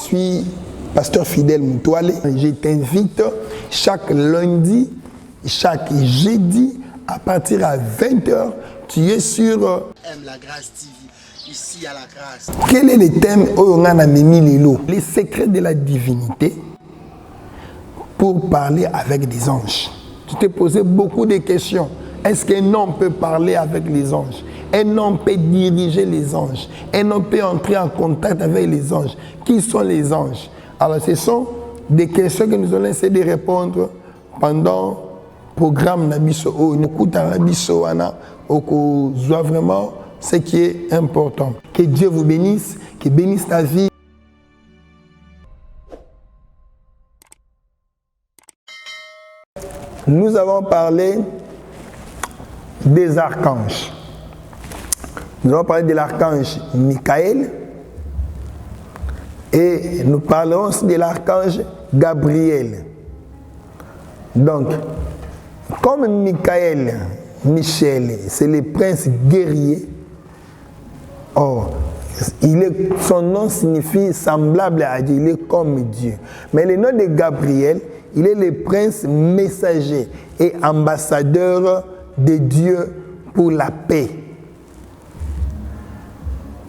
suis pasteur Fidèle Moutouale. Je t'invite chaque lundi, chaque jeudi, à partir à 20h, tu es sur Aime la grâce TV. Ici à la grâce. Quel est le thème les secrets de la divinité pour parler avec des anges. Tu t'es posé beaucoup de questions. Est-ce qu'un homme peut parler avec les anges? Un homme peut diriger les anges? Un homme peut entrer en contact avec les anges? Qui sont les anges? Alors ce sont des questions que nous allons essayer de répondre pendant le programme Nabiso. Nous écoutons Nabiso Wana, on voit vraiment ce qui est important. Que Dieu vous bénisse, qu'il bénisse ta vie. Nous avons parlé des archanges. Nous avons parlé de l'archange Michael et nous parlerons aussi de l'archange Gabriel. Donc, comme Michael, c'est le prince guerrier. Or, son nom signifie semblable à Dieu, il est comme Dieu. Mais le nom de Gabriel, il est le prince messager et ambassadeur de Dieu pour la paix.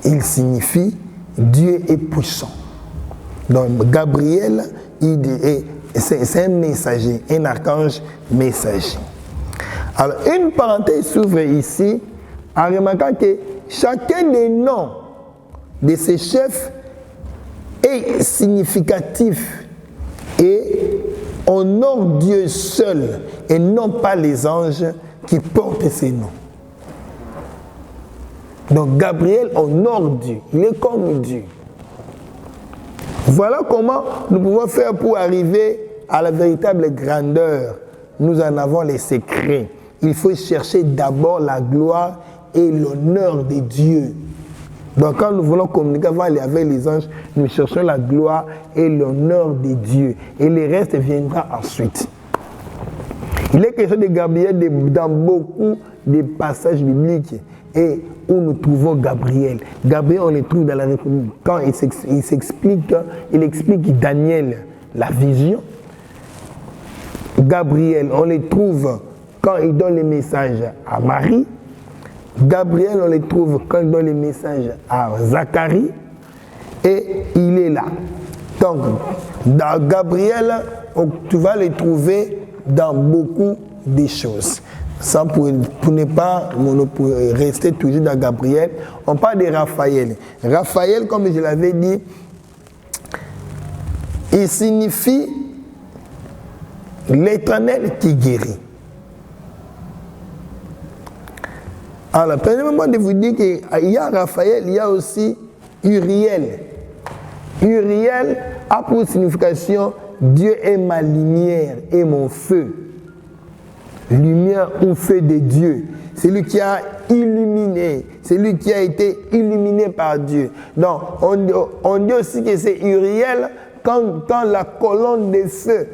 Il signifie Dieu est puissant. Donc Gabriel, c'est un messager, un archange messager. Alors une parenthèse s'ouvre ici en remarquant que chacun des noms de ces chefs est significatif et honore Dieu seul et non pas les anges qui portent ces noms. Donc Gabriel honore Dieu, il est comme Dieu. Voilà comment nous pouvons faire pour arriver à la véritable grandeur. Nous en avons les secrets. Il faut chercher d'abord la gloire et l'honneur de Dieu. Donc quand nous voulons communiquer avec les anges, nous cherchons la gloire et l'honneur de Dieu. Et le reste viendra ensuite. Il est question de Gabriel dans beaucoup de passages bibliques et où nous trouvons Gabriel. Gabriel, on le trouve dans la République. Quand il explique Daniel la vision. Gabriel, on le trouve quand il donne les messages à Marie. Gabriel, on le trouve quand il donne les messages à Zacharie. Et il est là. Donc, dans Gabriel, tu vas le trouver dans beaucoup de choses. Sans pour ne pas rester toujours dans Gabriel, on parle de Raphaël. Raphaël, comme je l'avais dit, il signifie l'Éternel qui guérit. Alors, permettez-moi de vous dire qu'il y a Raphaël, il y a aussi Uriel. Uriel a pour signification Dieu est ma lumière et mon feu. Lumière ou feu de Dieu. C'est lui qui a illuminé. C'est lui qui a été illuminé par Dieu. Donc, on dit aussi que c'est Uriel quand la colonne de feu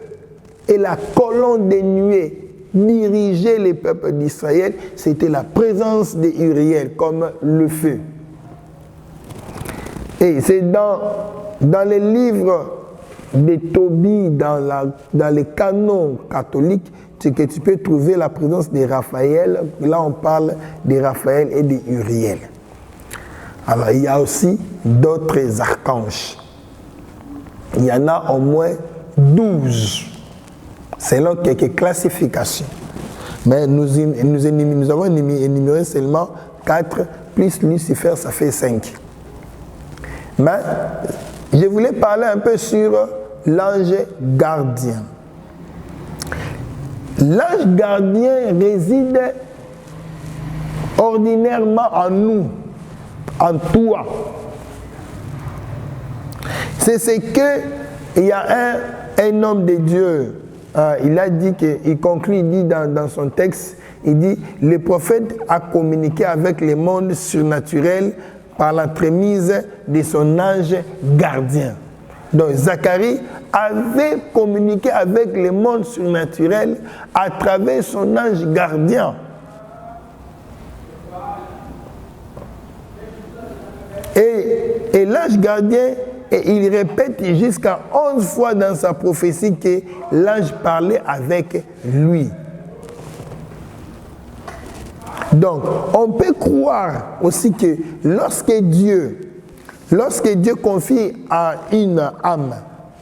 et la colonne de nuée dirigeaient les peuples d'Israël. C'était la présence de Uriel comme le feu. Et c'est dans les livres de Tobie, dans les canons catholiques, que tu peux trouver la présence de Raphaël. Là, on parle de Raphaël et de Uriel. Alors, il y a aussi d'autres archanges. Il y en a au moins 12, selon quelques classifications. Mais nous avons énuméré seulement 4, plus Lucifer, ça fait 5. Mais je voulais parler un peu sur l'ange gardien. L'ange gardien réside ordinairement en nous, en toi. C'est ce qu'il y a un homme de Dieu, il a dit, il conclut, il dit dans son texte, il dit, le prophète a communiqué avec le monde surnaturel par l'entremise de son ange gardien. Donc Zacharie avait communiqué avec le monde surnaturel à travers son ange gardien. Et l'ange gardien et il répète jusqu'à 11 fois dans sa prophétie que l'ange parlait avec lui. Donc, on peut croire aussi que lorsque Dieu confie à une âme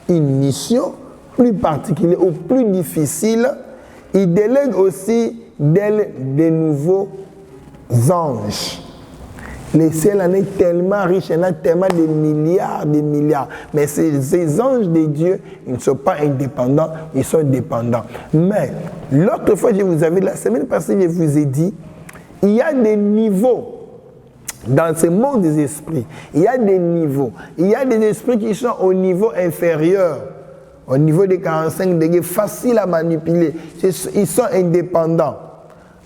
une mission plus particulière ou plus difficile, il délègue aussi d'elle de nouveaux anges. Le ciel en est tellement riche, il y en a tellement de milliards. Mais ces anges de Dieu, ils ne sont pas indépendants, ils sont dépendants. Mais l'autre fois, la semaine passée, je vous ai dit, il y a des niveaux dans ce monde des esprits. Il y a des niveaux. Il y a des esprits qui sont au niveau inférieur, au niveau des 45 degrés, faciles à manipuler. Ils sont indépendants.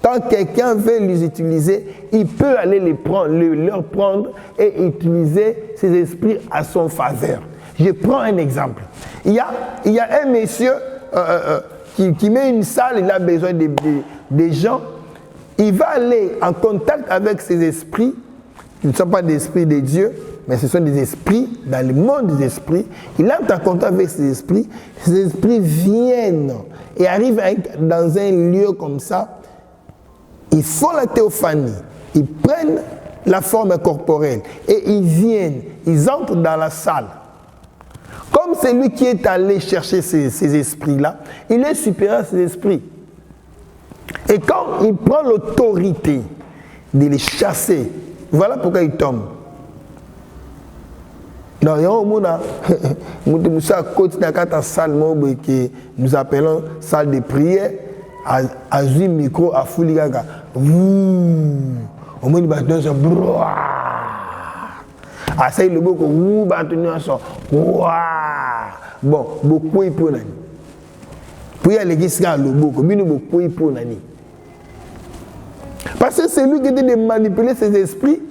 Quand quelqu'un veut les utiliser, il peut aller leur prendre et utiliser ces esprits à son faveur. Je prends un exemple. Il y a un monsieur qui met une salle, il a besoin des gens. Il va aller en contact avec ces esprits, qui ne sont pas des esprits de Dieu, mais ce sont des esprits dans le monde des esprits. Il entre en contact avec ces esprits viennent et arrivent dans un lieu comme ça. Ils font la théophanie, ils prennent la forme corporelle et ils viennent, ils entrent dans la salle. Comme c'est lui qui est allé chercher ces esprits-là, il est supérieur à ces esprits. Et quand il prend l'autorité de les chasser, voilà pourquoi il tombe. Donc, il y a un monde à côté de la salle que nous appelons salle de prière, à un micro, à Fouligaga. Au moins, il va donner ça. Ah, ça, il le beaucoup. Bon, beaucoup est pour l'année. Puis il y a l'église qui a le beaucoup. Mais nous, beaucoup est pour l'année. Parce que c'est lui qui dit de manipuler ces esprits,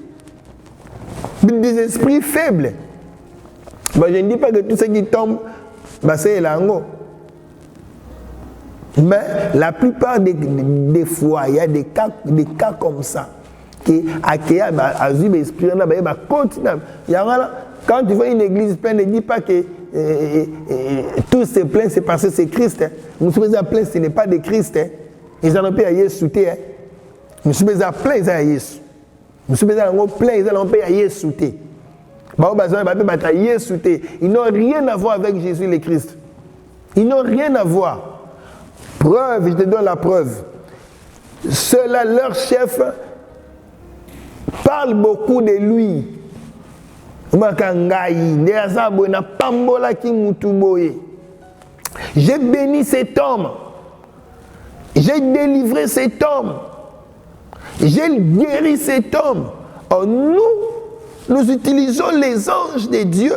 des esprits faibles. Bah, je ne dis pas que tout ce qui tombe, bah, c'est l'ango. Mais la plupart des fois, il y a des cas comme ça. Qui accueillent les esprits, quand tu vois une église pleine, ne dis pas que tout se plaint, c'est parce que c'est Christ. Nous sommes pleins, ce n'est pas de Christ. Ils n'ont pas à Jésus. Nous sommes pleins, ils ont à Jésus. Nous sommes pleins, ils n'ont pas à Jésus. Ils n'ont rien à voir avec Jésus le Christ. Ils n'ont rien à voir. Preuve, je te donne la preuve. Ceux-là, leur chef, parle beaucoup de lui. J'ai béni cet homme. J'ai délivré cet homme. J'ai guéri cet homme. Or, nous utilisons les anges de Dieu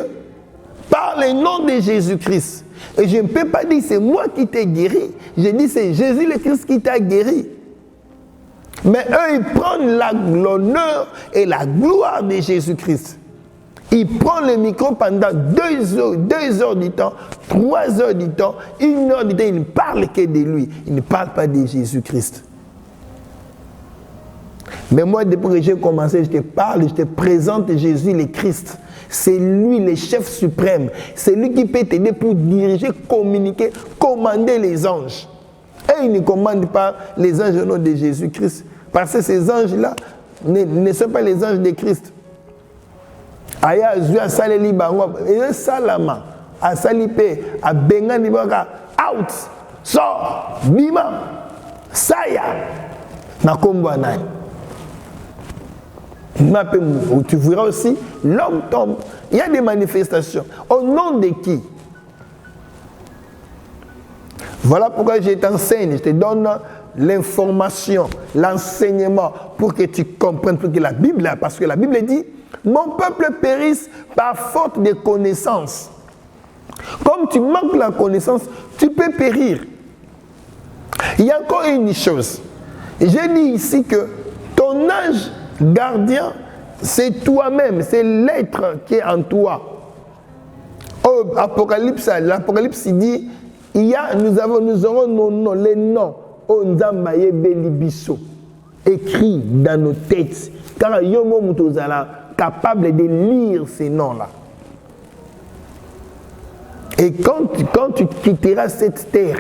par le nom de Jésus-Christ. Et je ne peux pas dire c'est moi qui t'ai guéri. Je dis c'est Jésus le Christ qui t'a guéri. Mais eux, ils prennent l'honneur et la gloire de Jésus-Christ. Ils prennent le micro pendant 2 heures du temps, 3 heures du temps, 1 heure du temps. Ils ne parlent que de lui. Ils ne parlent pas de Jésus-Christ. Mais moi, depuis que j'ai commencé, je te parle, je te présente Jésus le Christ. C'est lui le chef suprême. C'est lui qui peut t'aider pour diriger, communiquer, commander les anges. Et il ne commande pas les anges au nom de Jésus-Christ. Parce que ces anges-là ne sont pas les anges de Christ. Aya Zua Saleli Bango, et Salama, à Salipe, à Bengani Baka, out, sort, bima, saya, Nakomba Nai. Tu verras aussi, l'homme tombe. Il y a des manifestations. Au nom de qui? Voilà pourquoi je t'enseigne, je te donne l'information, l'enseignement pour que tu comprennes ce que la Bible a. Parce que la Bible dit, mon peuple périsse par faute de connaissance. Comme tu manques la connaissance, tu peux périr. Il y a encore une chose. J'ai dit ici que ton ange gardien, c'est toi-même, c'est l'être qui est en toi. Au Apocalypse, l'Apocalypse dit, nous aurons nos noms, les noms, Onzambaye Belibiso, écrits dans nos têtes. Car Yomo Mutozala capable de lire ces noms-là. Et quand tu quitteras cette terre,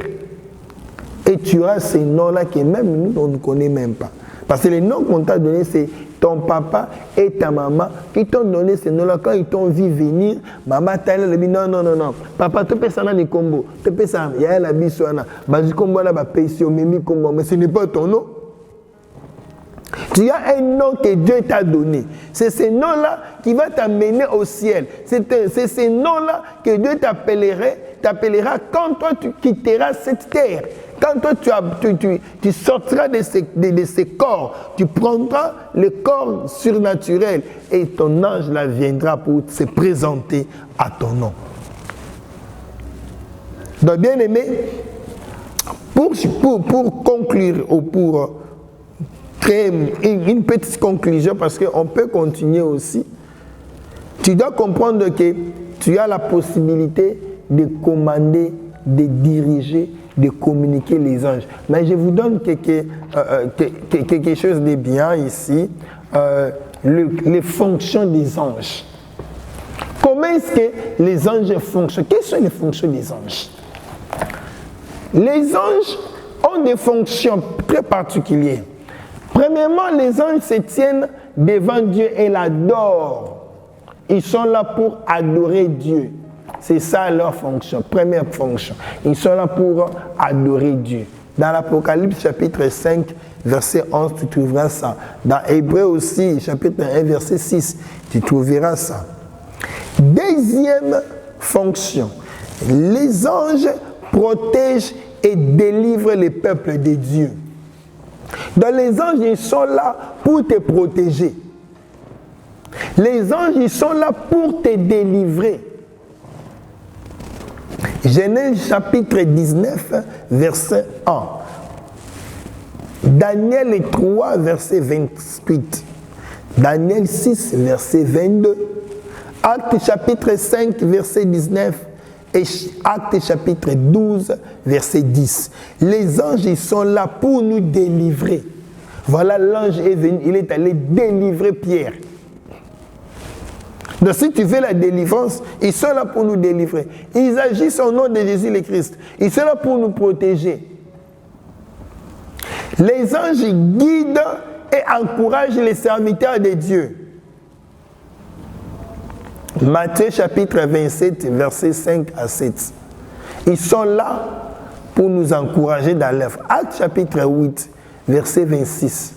et tu auras ces noms-là que même nous, on ne connaît même pas. Parce que les noms qu'on t'a donnés, c'est ton papa et ta maman qui t'ont donné ces noms-là. Quand ils t'ont vu venir, maman t'a dit non, non, non, non. Papa, tu peux ça dans les combos. Tu peux ça, il y a la bisouana. Basi combo là, pays au mimi combo. Mais ce n'est pas ton nom. Tu as un nom que Dieu t'a donné. C'est ce nom-là qui va t'amener au ciel. C'est ce nom-là que Dieu t'appellera quand toi tu quitteras cette terre. Quand toi tu sortiras de ces corps, tu prendras le corps surnaturel et ton ange là viendra pour se présenter à ton nom. Donc bien aimé, pour conclure ou pour créer une petite conclusion, parce qu'on peut continuer aussi, tu dois comprendre que tu as la possibilité de commander, de diriger, de communiquer les anges. Mais je vous donne quelque chose de bien ici, les fonctions des anges. Comment est-ce que les anges fonctionnent? Quelles sont les fonctions des anges? Les anges ont des fonctions très particulières. Premièrement, les anges se tiennent devant Dieu et l'adorent. Ils sont là pour adorer Dieu. C'est ça leur fonction, première fonction. Ils sont là pour adorer Dieu. Dans l'Apocalypse chapitre 5, verset 11, tu trouveras ça. Dans Hébreux aussi, chapitre 1, verset 6, tu trouveras ça. Deuxième fonction, les anges protègent et délivrent les peuples de Dieu. Donc les anges, ils sont là pour te protéger. Les anges, ils sont là pour te délivrer. Genèse chapitre 19, verset 1. Daniel 3, verset 28. Daniel 6, verset 22. Actes chapitre 5, verset 19. Et Actes chapitre 12, verset 10. Les anges, ils sont là pour nous délivrer. Voilà, l'ange est venu, il est allé délivrer Pierre. Donc si tu veux la délivrance, ils sont là pour nous délivrer. Ils agissent au nom de Jésus le Christ. Ils sont là pour nous protéger. Les anges guident et encouragent les serviteurs de Dieu. Matthieu chapitre 27, versets 5 à 7. Ils sont là pour nous encourager dans l'œuvre. Actes chapitre 8, verset 26.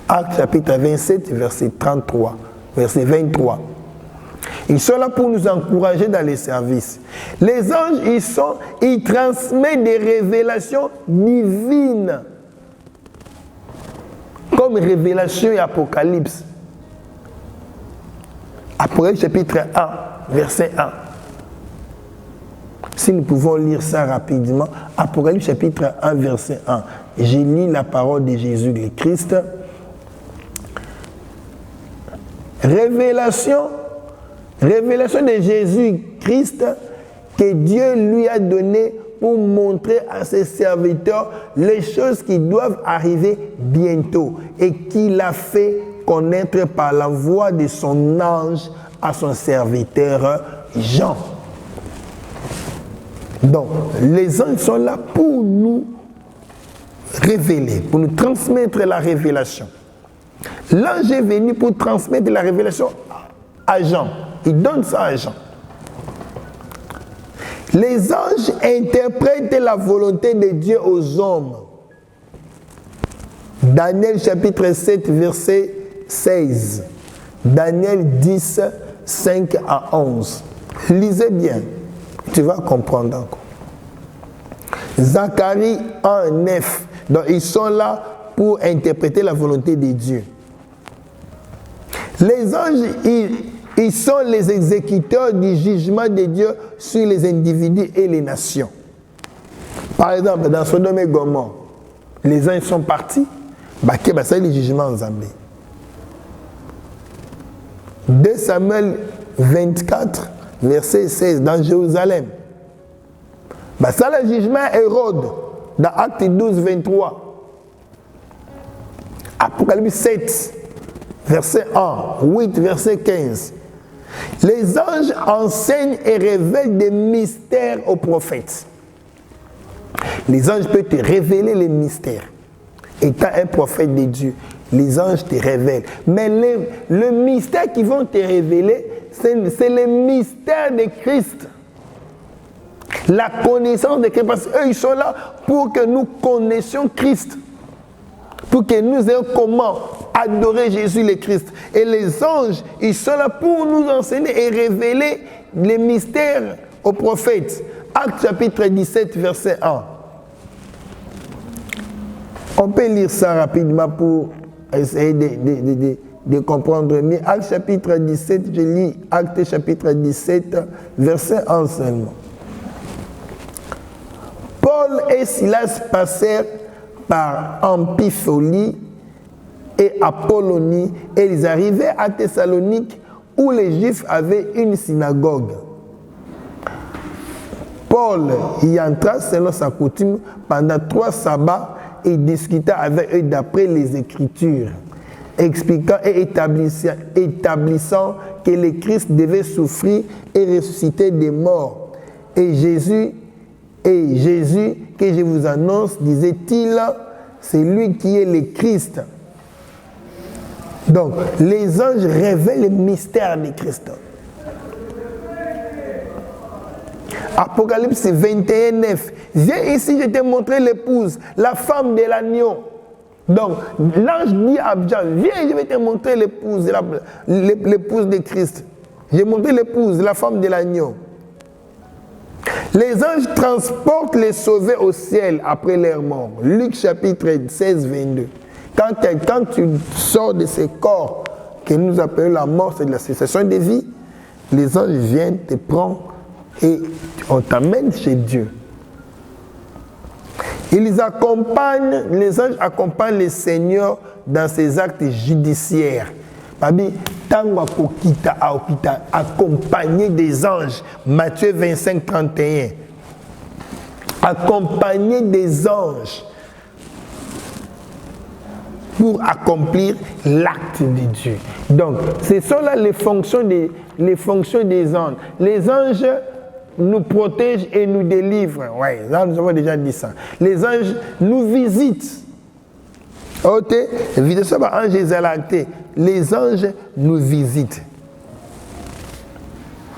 Actes chapitre 27, verset 33. Verset 23. Ils sont là pour nous encourager dans les services. Les anges, ils transmettent des révélations divines. Comme Révélation et Apocalypse. Apocalypse chapitre 1, verset 1. Si nous pouvons lire ça rapidement. Apocalypse chapitre 1, verset 1. J'ai lu la parole de Jésus le Christ. Révélation de Jésus-Christ que Dieu lui a donné pour montrer à ses serviteurs les choses qui doivent arriver bientôt et qu'il a fait connaître par la voix de son ange à son serviteur Jean. Donc, les anges sont là pour nous révéler, pour nous transmettre la révélation. L'ange est venu pour transmettre la révélation à Jean. Il donne ça à Jean. Les anges interprètent la volonté de Dieu aux hommes. Daniel chapitre 7, verset 16. Daniel 10, 5 à 11. Lisez bien, tu vas comprendre encore. Zacharie 1, 9. Donc ils sont là pour interpréter la volonté de Dieu. Les anges, ils sont les exécuteurs du jugement de Dieu sur les individus et les nations. Par exemple, dans Sodome et Gomorrhe, les anges sont partis, c'est le jugement en Zambie. 2 Samuel 24, verset 16, dans Jérusalem. Ça, le jugement Hérode, dans Acte 12, 23. Apocalypse 7, verset 1, 8, verset 15. Les anges enseignent et révèlent des mystères aux prophètes. Les anges peuvent te révéler les mystères. Étant un prophète de Dieu, les anges te révèlent. Mais le mystère qu'ils vont te révéler, c'est le mystère de Christ. La connaissance de Christ. Parce qu'eux, ils sont là pour que nous connaissions Christ. Pour que nous ayons comment adorer Jésus le Christ. Et les anges, ils sont là pour nous enseigner et révéler les mystères aux prophètes. Actes chapitre 17, verset 1. On peut lire ça rapidement pour essayer de comprendre mieux. Actes chapitre 17, je lis Actes chapitre 17, verset 1 seulement. Paul et Silas passèrent par Amphipolis et Apollonie et ils arrivaient à Thessalonique où les Juifs avaient une synagogue. Paul y entra selon sa coutume pendant 3 sabbats et discuta avec eux d'après les Écritures, expliquant et établissant que le Christ devait souffrir et ressusciter des morts. Et Jésus, que je vous annonce, disait-il, c'est lui qui est le Christ. Donc, les anges révèlent le mystère de Christ. Apocalypse 21, 9. Viens ici, je t'ai montré l'épouse, la femme de l'agneau. Donc, l'ange dit à Jean, viens, je vais te montrer l'épouse de Christ. J'ai montré l'épouse, la femme de l'agneau. Les anges transportent les sauvés au ciel après leur mort. Luc chapitre 16, 22. Quand tu sors de ces corps que nous appelons la mort, c'est de la cessation de vie, les anges viennent te prendre et on t'amène chez Dieu. Les anges accompagnent les seigneurs dans ses actes judiciaires. Babi, tango kokita aokita, accompagné des anges. Matthieu 25, 31. Accompagné des anges pour accomplir l'acte de Dieu. Donc, ce sont là les fonctions des anges. Les anges nous protègent et nous délivrent. Oui, là nous avons déjà dit ça. Les anges nous visitent. Ok, les anges nous visitent.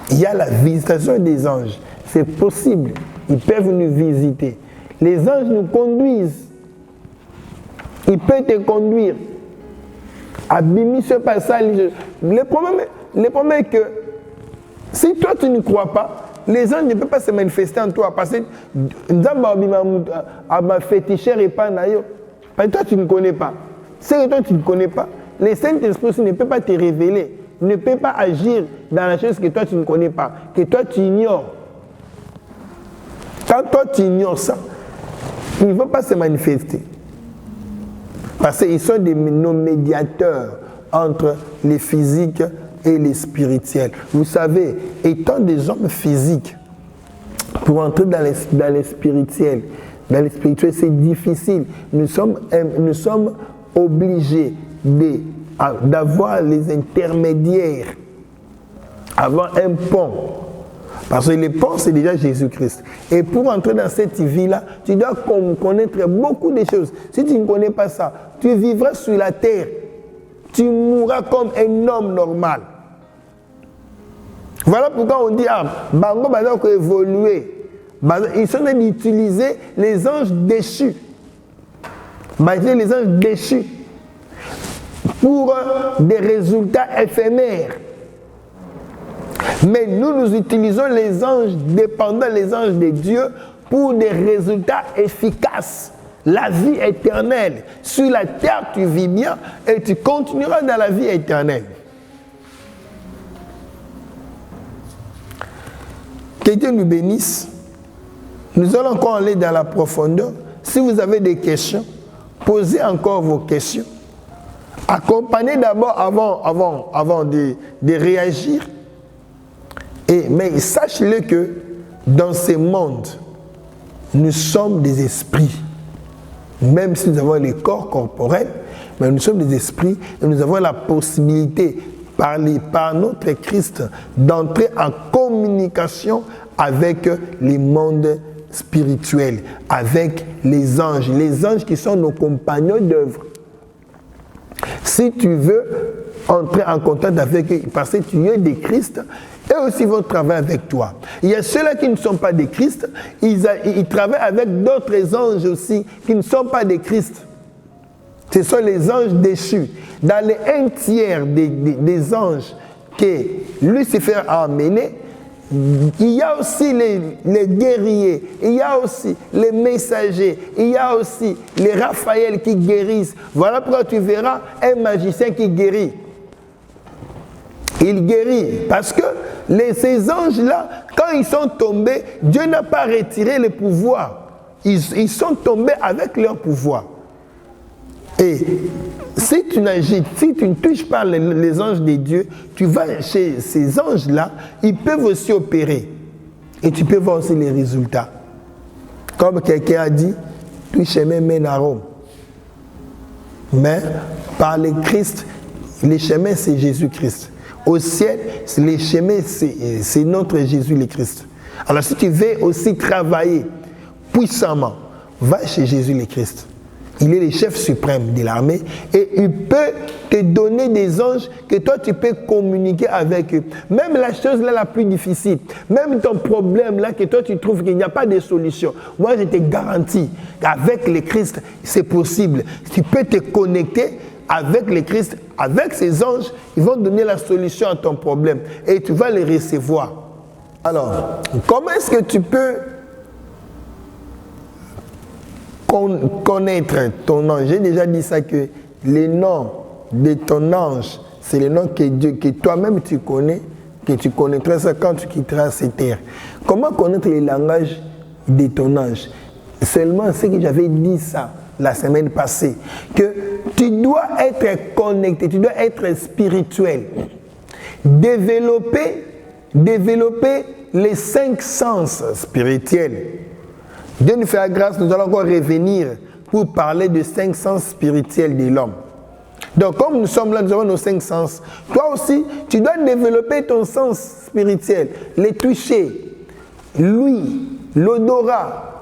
Il y a la visitation des anges. C'est possible. Ils peuvent nous visiter. Les anges nous conduisent. Ils peuvent te conduire. Abimi ce passage. Le problème est que si toi tu ne crois pas, les anges ne peuvent pas se manifester en toi. Parce que toi tu ne connais pas. Si toi tu ne connais pas, le Saint-Esprit ne peut pas te révéler, ne peut pas agir dans la chose que toi tu ne connais pas, que toi tu ignores. Quand toi tu ignores ça, ils ne vont pas se manifester. Parce qu'ils sont nos médiateurs entre les physiques et les spirituels. Vous savez, étant des hommes physiques, pour entrer dans les spirituels, c'est difficile. Nous sommes obligés d'avoir les intermédiaires, avoir un pont. Parce que le pont, c'est déjà Jésus-Christ. Et pour entrer dans cette vie-là, tu dois connaître beaucoup de choses. Si tu ne connais pas ça, tu vivras sur la terre. Tu mourras comme un homme normal. Voilà pourquoi on dit, Bango va évoluer. Ils sont en train d'utiliser les anges déchus. Les anges déchus. Pour des résultats éphémères. Mais nous utilisons les anges dépendants, les anges de Dieu, pour des résultats efficaces. La vie éternelle. Sur la terre, tu vis bien et tu continueras dans la vie éternelle. Que Dieu nous bénisse. Nous allons encore aller dans la profondeur. Si vous avez des questions, posez encore vos questions. Accompagnez d'abord avant de réagir. Mais sachez-le que dans ce monde, nous sommes des esprits. Même si nous avons les corps corporels, mais nous sommes des esprits et nous avons la possibilité, par notre Christ, d'entrer en communication avec les mondes spirituels, avec les anges qui sont nos compagnons d'œuvre. Si tu veux entrer en contact avec eux, parce que tu es des Christ, eux aussi vont travailler avec toi. Il y a ceux-là qui ne sont pas des Christ, ils travaillent avec d'autres anges aussi qui ne sont pas des Christ. Ce sont les anges déchus. Dans les 1/3 des anges que Lucifer a amenés, il y a aussi les guerriers, il y a aussi les messagers, il y a aussi les Raphaël qui guérissent. Voilà pourquoi tu verras un magicien qui guérit. Il guérit parce que ces anges-là, quand ils sont tombés, Dieu n'a pas retiré le pouvoir. Ils sont tombés avec leur pouvoir. Et si tu ne touches pas les anges de Dieu, tu vas chez ces anges-là, ils peuvent aussi opérer. Et tu peux voir aussi les résultats. Comme quelqu'un a dit, tout chemin mène à Rome. Mais par le Christ, le chemin c'est Jésus-Christ. Au ciel, le chemin c'est notre Jésus le Christ. Alors si tu veux aussi travailler puissamment, va chez Jésus le Christ. Il est le chef suprême de l'armée et il peut te donner des anges que toi tu peux communiquer avec eux. Même la chose là la plus difficile, même ton problème là que toi tu trouves qu'il n'y a pas de solution. Moi je te garantis qu'avec le Christ c'est possible. Tu peux te connecter avec le Christ, avec ces anges, ils vont donner la solution à ton problème et tu vas les recevoir. Alors, comment est-ce que tu peux connaître ton ange? J'ai déjà dit ça, que les noms de ton ange, c'est les noms que toi-même tu connais, que tu connaîtras ça quand tu quitteras cette terre. Comment connaître les langages de ton ange? Seulement ce que j'avais dit ça la semaine passée, que tu dois être connecté, tu dois être spirituel. Développer les 5 sens spirituels. Dieu nous fait la grâce, nous allons encore revenir pour parler de 5 sens spirituels de l'homme. Donc, comme nous sommes là, nous avons nos 5 sens. Toi aussi, tu dois développer ton sens spirituel. Les toucher, l'ouïe, l'odorat,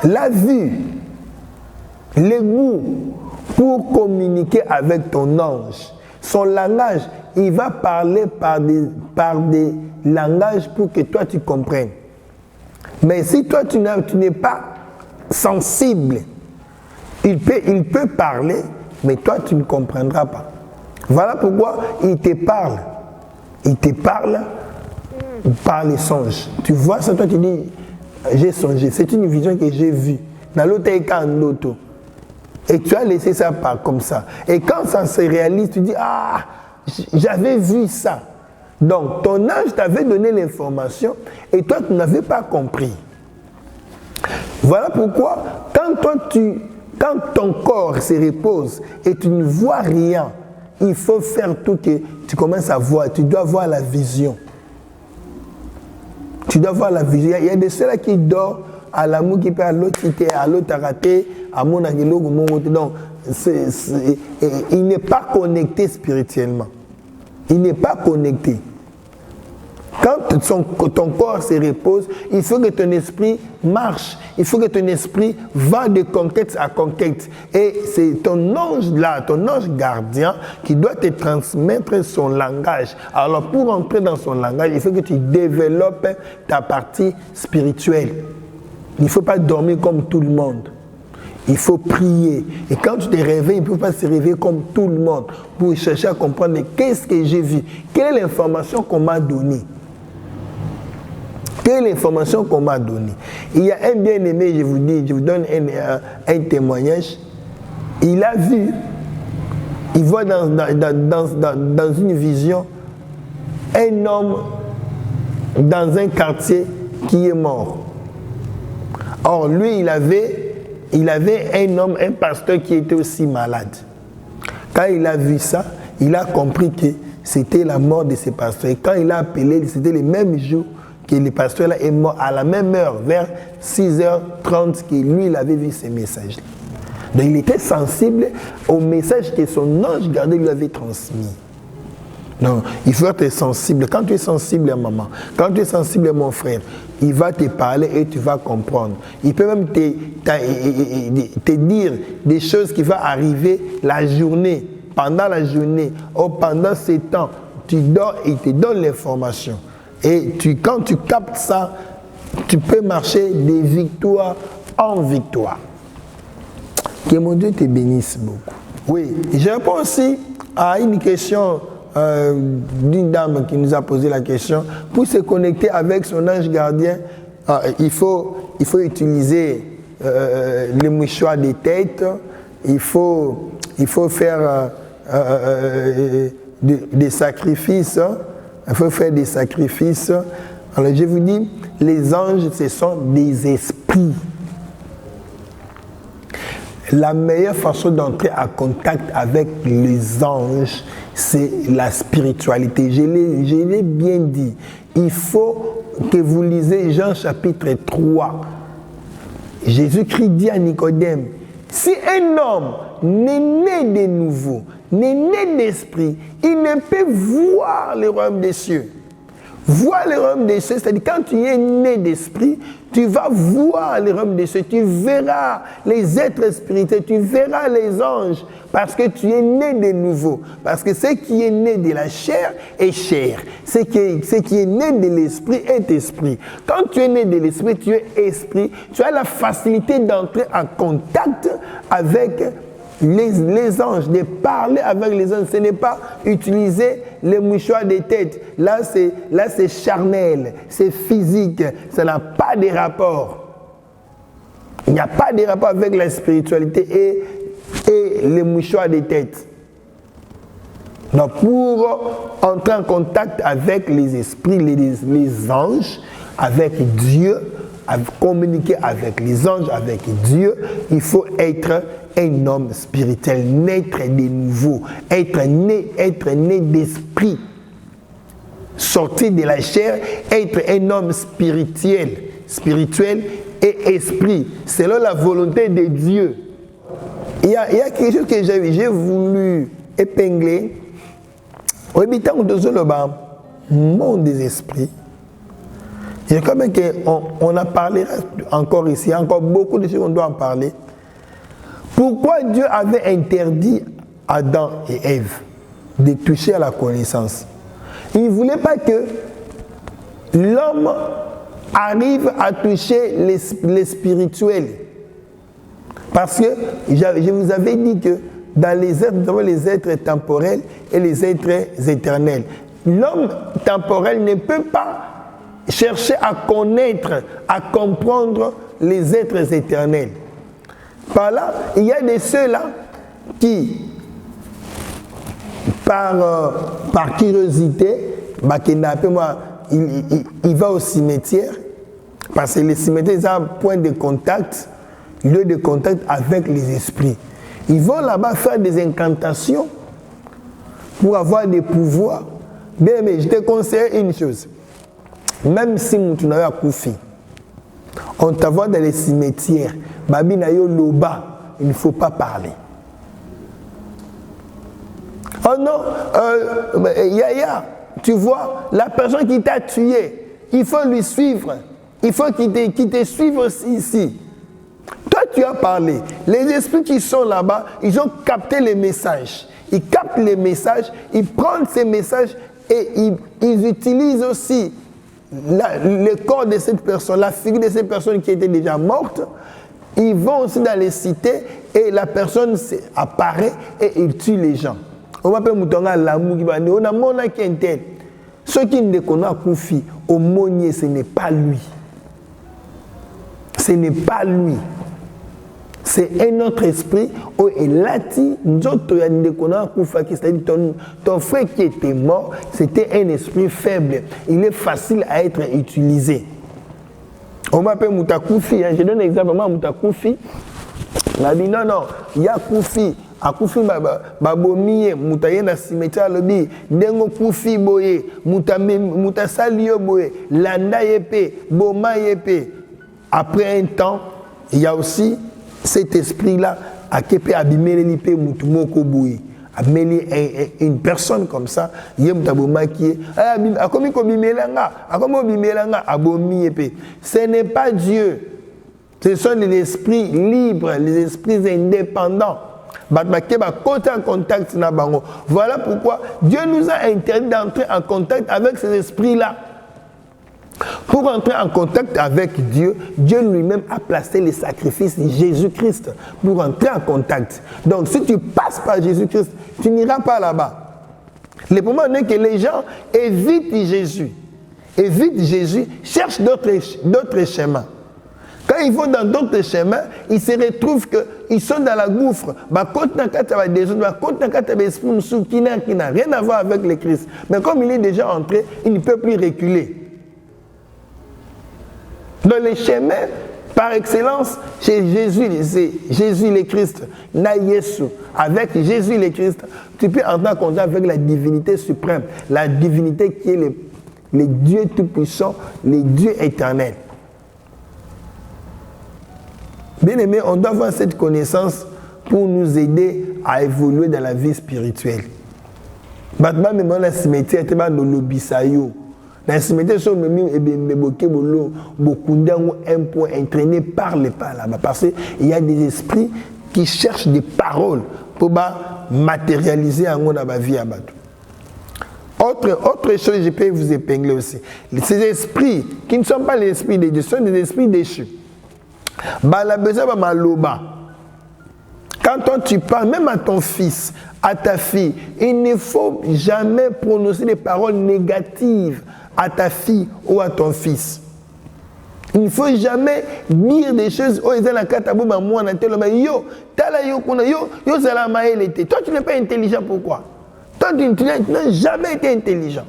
la vue, les goûts, pour communiquer avec ton ange. Son langage, il va parler par des langages pour que toi tu comprennes. Mais si toi tu n'es pas sensible, il peut parler, mais toi tu ne comprendras pas. Voilà pourquoi il te parle. Il te parle par les songes. Tu vois ça, toi tu dis, j'ai songé. C'est une vision que j'ai vue. Dans l'autre cas, en auto. Et tu as laissé ça comme ça. Et quand ça se réalise, tu dis, ah, j'avais vu ça. Donc, ton ange t'avait donné l'information et toi, tu n'avais pas compris. Voilà pourquoi, quand ton corps se repose et tu ne vois rien, il faut faire tout que tu commences à voir. Tu dois voir la vision. Tu dois voir la vision. Il y a de ceux-là qui dorment à l'amour qui peut à l'autre quitter, à l'autre rater, à mon angelo, donc il n'est pas connecté spirituellement. Il n'est pas connecté. Quand ton corps se repose, il faut que ton esprit marche. Il faut que ton esprit va de conquête à conquête. Et c'est ton ange là, ton ange gardien, qui doit te transmettre son langage. Alors pour entrer dans son langage, il faut que tu développes ta partie spirituelle. Il ne faut pas dormir comme tout le monde. Il faut prier. Et quand tu te réveilles, il ne faut pas se réveiller comme tout le monde pour chercher à comprendre qu'est-ce que j'ai vu, quelle est l'information qu'on m'a donnée. Quelle est l'information qu'on m'a donnée. Il y a un bien-aimé, je vous donne un témoignage. Il a vu, il voit dans une vision un homme dans un quartier qui est mort. Or, lui, il avait un homme, un pasteur qui était aussi malade. Quand il a vu ça, il a compris que c'était la mort de ce pasteur. Et quand il a appelé, c'était le même jour que le pasteur là est mort, à la même heure, vers 6h30, que lui, il avait vu ces messages-là. Donc, il était sensible au message que son ange gardé lui avait transmis. Non, il faut être sensible. Quand tu es sensible à maman, quand tu es sensible à mon frère, il va te parler et tu vas comprendre. Il peut même te dire des choses qui vont arriver la journée, pendant la journée, ou pendant ces temps. Tu dors et il te donne l'information. Et quand tu captes ça, tu peux marcher de victoire en victoire. Que mon Dieu te bénisse beaucoup. Oui, je réponds aussi à une question d'une dame qui nous a posé la question. Pour se connecter avec son ange gardien, il faut utiliser les mouchoirs des têtes, il faut faire des sacrifices, il faut faire des sacrifices. Alors je vous dis, les anges, ce sont des esprits. La meilleure façon d'entrer en contact avec les anges, c'est la spiritualité. Je l'ai bien dit. Il faut que vous lisez Jean chapitre 3. Jésus-Christ dit à Nicodème, si un homme n'est né de nouveau, n'est né d'esprit, il ne peut voir le royaume des cieux. Voir le royaume des cieux, c'est-à-dire quand tu es né d'esprit, tu vas voir le royaume des cieux, tu verras les êtres spirituels, tu verras les anges, parce que tu es né de nouveau. Parce que ce qui est né de la chair est chair. Ce qui est né de l'esprit est esprit. Quand tu es né de l'esprit, tu es esprit, tu as la facilité d'entrer en contact avec les anges, de parler avec les anges. Ce n'est pas utiliser les mouchoirs des têtes. Là, c'est charnel, c'est physique. Ça n'a pas de rapport. Il n'y a pas de rapport avec la spiritualité et les mouchoirs des têtes. Donc, pour entrer en contact avec les esprits, les anges, avec Dieu, communiquer avec les anges, avec Dieu, il faut être un homme spirituel, naître de nouveau, être né d'esprit, sortir de la chair, être un homme spirituel et esprit, selon la volonté de Dieu. Il y a quelque chose que j'ai voulu épingler. Au habitant de ce monde des esprits, il y a quand même qu'on a parlé encore ici, il y a encore beaucoup de choses qu'on doit en parler. Pourquoi Dieu avait interdit Adam et Ève de toucher à la connaissance? Il ne voulait pas que l'homme arrive à toucher les spirituels. Parce que je vous avais dit que dans les êtres, nous avons les êtres temporels et les êtres éternels. L'homme temporel ne peut pas chercher à connaître, à comprendre les êtres éternels. Par là, il y a de ceux-là qui, par curiosité, il va au cimetière, parce que les cimetières, c'est un point de contact, lieu de contact avec les esprits. Ils vont là-bas faire des incantations pour avoir des pouvoirs. Bien, mais je te conseille une chose. Même si tu n'as pas Koufi, on t'envoie dans les cimetières, Babi Nayo Loba, il ne faut pas parler. Oh non, Yaya, tu vois, la personne qui t'a tué, il faut lui suivre. Il faut qu'il te suive aussi ici. Toi, tu as parlé. Les esprits qui sont là-bas, ils ont capté les messages. Ils captent les messages, ils prennent ces messages et ils utilisent aussi le corps de cette personne, la figure de cette personne qui était déjà morte. Ils vont aussi dans les cités et la personne apparaît et il tue les gens. On va appeler Moutonga l'amour qui va dire on a mon qui est tel. Ceux qui ne connaissent pas Koufi, au Monnier, ce n'est pas lui. Ce n'est pas lui. C'est un autre esprit. Et là, c'est-à-dire ton frère qui était mort, c'était un esprit faible. Il est facile à être utilisé. On m'appelle Moutakoufi. Je donne un exemple. Moi, Moutakoufi. On dit non, il y a Koufi. A Koufi, Babomiye, Moutaye na cimetière, lobi, Dengo Koufi boye, Moutasalio boye, Landa yepe, Boma yepe. Après un temps, il y a aussi cet esprit-là, à Kepe Abimele Lipe Moutumoko boye. une personne comme ça, ce n'est pas Dieu. Ce sont les esprits libres, les esprits indépendants. En contact. Voilà pourquoi Dieu nous a interdit d'entrer en contact avec ces esprits-là. Pour entrer en contact avec Dieu, Dieu lui-même a placé les sacrifices de Jésus-Christ pour entrer en contact. Donc si tu passes par Jésus-Christ, tu n'iras pas là-bas. Le problème est que les gens évitent Jésus, cherchent d'autres chemins. Quand ils vont dans d'autres chemins, ils se retrouvent qu'ils sont dans la gouffre. Qui n'a rien à voir avec le Christ. Mais comme il est déjà entré, il ne peut plus reculer. Dans les chemins, par excellence, chez Jésus, c'est Jésus le Christ, avec Jésus le Christ, tu peux entrer en contact avec la divinité suprême, la divinité qui est le Dieu tout-puissant, le Dieu éternel. Bien aimé, on doit avoir cette connaissance pour nous aider à évoluer dans la vie spirituelle. Maintenant, même dans le cimetière, tu vas dans le Bisayo. Dans le cimetière, un point entraîné par les pas là-bas. Parce qu'il y a des esprits qui cherchent des paroles pour matérialiser dans la vie. Autre chose, je peux vous épingler aussi. Ces esprits qui ne sont pas les esprits de Dieu, sont des esprits déchus. Quand toi tu parles, même à ton fils, à ta fille, il ne faut jamais prononcer des paroles négatives à ta fille ou à ton fils. Il ne faut jamais dire des choses. Oh, ils ont la carte à bout, moi, yo, toi, tu n'es pas intelligent, pourquoi? Toi, tu n'as jamais été intelligent.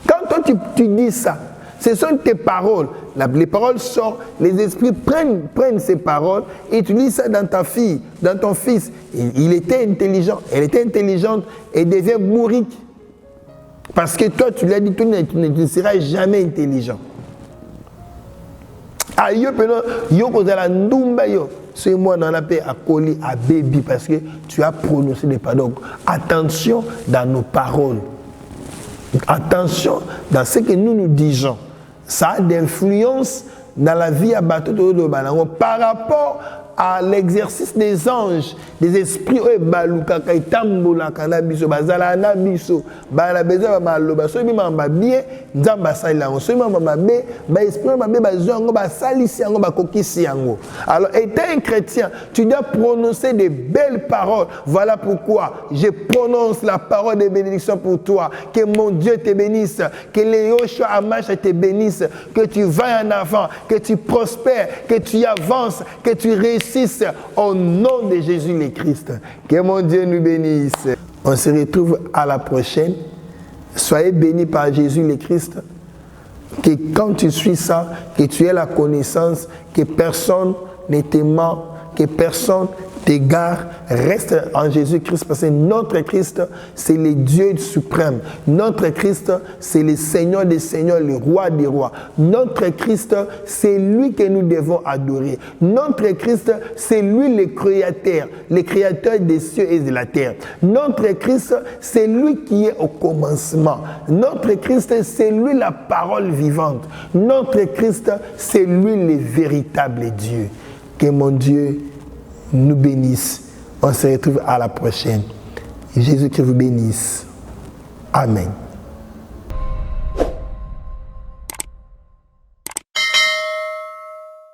Quand toi, tu dis ça, ce sont tes paroles. Les paroles sortent, les esprits prennent ces paroles et tu lis ça dans ta fille, dans ton fils. Il était intelligent, elle était intelligente et devient bourrique. Parce que toi, tu l'as dit, tu ne seras jamais intelligent. C'est moi dans la paix à coller à baby parce que tu as prononcé des paroles. Donc, attention dans nos paroles. Attention dans ce que nous disons. Ça a d'influence dans la vie à bateau par rapport à l'exercice des anges, des esprits alors étant un chrétien, tu dois prononcer des belles paroles. Voilà pourquoi je prononce la parole de bénédiction pour toi. Que mon Dieu te bénisse, que les Yoshua Amash te bénisse, que tu vas en avant, que tu prospères, que tu avances, que tu réussis au nom de Jésus le Christ. Que mon Dieu nous bénisse. On se retrouve à la prochaine. Soyez bénis par Jésus le Christ. Que quand tu suis ça, que tu aies la connaissance, que personne ne te ment, que personne t'égare, reste en Jésus-Christ parce que notre Christ, c'est le Dieu suprême. Notre Christ, c'est le Seigneur des Seigneurs, le Roi des Rois. Notre Christ, c'est lui que nous devons adorer. Notre Christ, c'est lui le créateur des cieux et de la terre. Notre Christ, c'est lui qui est au commencement. Notre Christ, c'est lui la parole vivante. Notre Christ, c'est lui le véritable Dieu. Que mon Dieu nous bénisse. On se retrouve à la prochaine. Jésus-Christ vous bénisse. Amen.